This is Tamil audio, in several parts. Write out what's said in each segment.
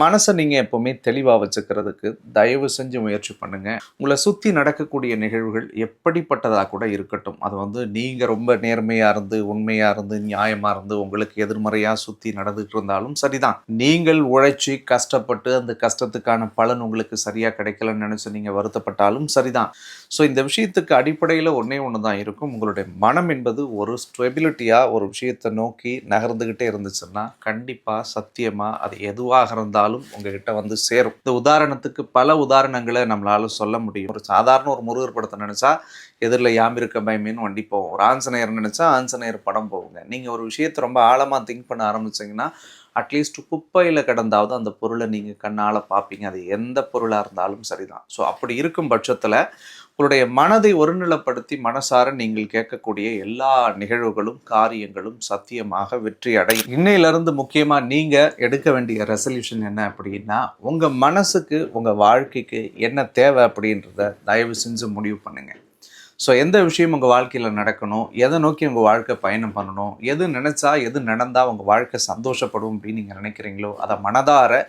மனசை நீங்கள் எப்போவுமே தெளிவாக வச்சுக்கிறதுக்கு தயவு செஞ்சு முயற்சி பண்ணுங்கள். உங்களை சுற்றி நடக்கக்கூடிய நிகழ்வுகள் எப்படிப்பட்டதாக கூட இருக்கட்டும், அது வந்து நீங்கள் ரொம்ப நேர்மையாக இருந்து உண்மையாக இருந்து நியாயமாக இருந்து உங்களுக்கு எதிர்மறையாக சுற்றி நடந்துகிட்டு இருந்தாலும் சரிதான். நீங்கள் உழைச்சி கஷ்டப்பட்டு அந்த கஷ்டத்துக்கான பலன் உங்களுக்கு சரியாக கிடைக்கலன்னு நினச்சி நீங்கள் வருத்தப்பட்டாலும் சரிதான். ஸோ இந்த விஷயத்துக்கு அடிப்படையில் ஒன்றே ஒன்று தான் இருக்கும். உங்களுடைய மனம் என்பது ஒரு ஸ்டெபிலிட்டியாக ஒரு விஷயத்தை நோக்கி நகர்ந்துக்கிட்டே இருந்துச்சுன்னா கண்டிப்பாக சத்தியமாக அது எதுவாக இருந்தாலும் உங்ககிட்ட வந்து சேரும். இந்த உதாரணத்துக்கு பல உதாரணங்களை நம்மளால சொல்ல முடியும். ஒரு சாதாரண ஒரு முருகர் படத்தை நினைச்சா எதிரில் யாமிருக்க பயமேன்னு வண்டி போகும். ஒரு ஆஞ்சநேயர் நினைச்சா ஆஞ்சநேயர் படம் போகுங்க. நீங்க ஒரு விஷயத்தை ரொம்ப ஆழமா திங்க் பண்ண ஆரம்பிச்சீங்கன்னா அட்லீஸ்ட் குப்பையில் கிடந்தாவது அந்த பொருளை நீங்கள் கண்ணால் பார்ப்பீங்க. அது எந்த பொருளாக இருந்தாலும் சரிதான். ஸோ அப்படி இருக்கும் பட்சத்தில் உங்களுடைய மனதை ஒருநிலைப்படுத்தி மனசார நீங்கள் கேட்கக்கூடிய எல்லா நிகழ்வுகளும் காரியங்களும் சத்தியமாக வெற்றி அடையும். இன்னையிலிருந்து முக்கியமாக நீங்கள் எடுக்க வேண்டிய ரெசல்யூஷன் என்ன அப்படின்னா, உங்கள் மனசுக்கு உங்கள் வாழ்க்கைக்கு என்ன தேவை அப்படின்றத தயவு செஞ்சு முடிவு பண்ணுங்கள். ஸோ எந்த விஷயம் உங்கள் வாழ்க்கையில் நடக்கணும், எதை நோக்கி உங்கள் வாழ்க்கை பயணம் பண்ணணும், எது நினச்சா எது நடந்தால் உங்கள் வாழ்க்கை சந்தோஷப்படும் அப்படின்னு நீங்கள் நினைக்கிறீங்களோ அதை மனதார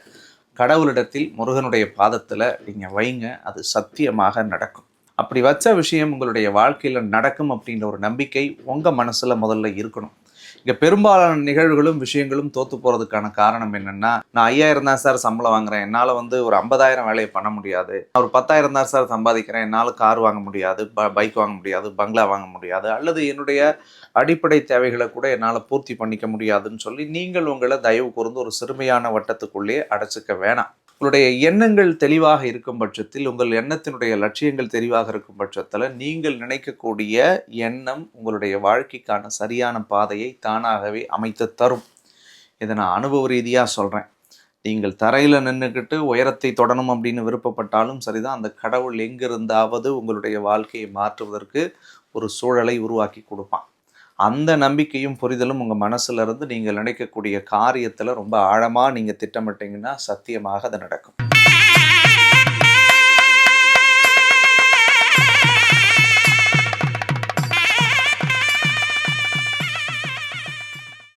கடவுளிடத்தில் முருகனுடைய பாதத்தில் நீங்கள் வைங்க. அது சத்தியமாக நடக்கும். அப்படி வச்ச விஷயம் உங்களுடைய வாழ்க்கையில் நடக்கும் அப்படின்ற ஒரு நம்பிக்கை உங்கள் மனசில் முதல்ல இருக்கணும். இங்கே பெரும்பாலான நிகழ்வுகளும் விஷயங்களும் தோற்று போகிறதுக்கான காரணம் என்னென்னா, நான் 5000 தான் சார் சம்பளம் வாங்குறேன், என்னால் வந்து ஒரு 50,000 வேலையை பண்ண முடியாது. ஒரு 10,000 தான் சார் சம்பாதிக்கிறேன், என்னால் கார் வாங்க முடியாது, பைக் வாங்க முடியாது, பங்களா வாங்க முடியாது, அல்லது என்னுடைய அடிப்படை தேவைகளை கூட என்னால் பூர்த்தி பண்ணிக்க முடியாதுன்னு சொல்லி நீங்கள் உங்களை தயவு கூர்ந்து ஒரு சிறுமையான வட்டத்துக்குள்ளே அடைச்சிக்க வேணாம். உங்களுடைய எண்ணங்கள் தெளிவாக இருக்கும் பட்சத்தில், உங்கள் எண்ணத்தினுடைய லட்சியங்கள் தெளிவாக இருக்கும் பட்சத்தில் நீங்கள் நினைக்கக்கூடிய எண்ணம் உங்களுடைய வாழ்க்கைக்கான சரியான பாதையை தானாகவே அமைத்து தரும். இதை நான் அனுபவ ரீதியாக சொல்கிறேன். நீங்கள் தரையில் நின்றுக்கிட்டு உயரத்தை தொடணும் அப்படின்னு விருப்பப்பட்டாலும் சரிதான், அந்த கடவுள் எங்கிருந்தாவது உங்களுடைய வாழ்க்கையை மாற்றுவதற்கு ஒரு சூழலை உருவாக்கி கொடுப்பான். அந்த நம்பிக்கையும் புரிதலும் உங்கள் மனசுல இருந்து நீங்கள் நினைக்கக்கூடிய காரியத்தில் ரொம்ப ஆழமாக நீங்கள் திட்டமிட்டீங்கன்னா சத்தியமாக அது நடக்கும்.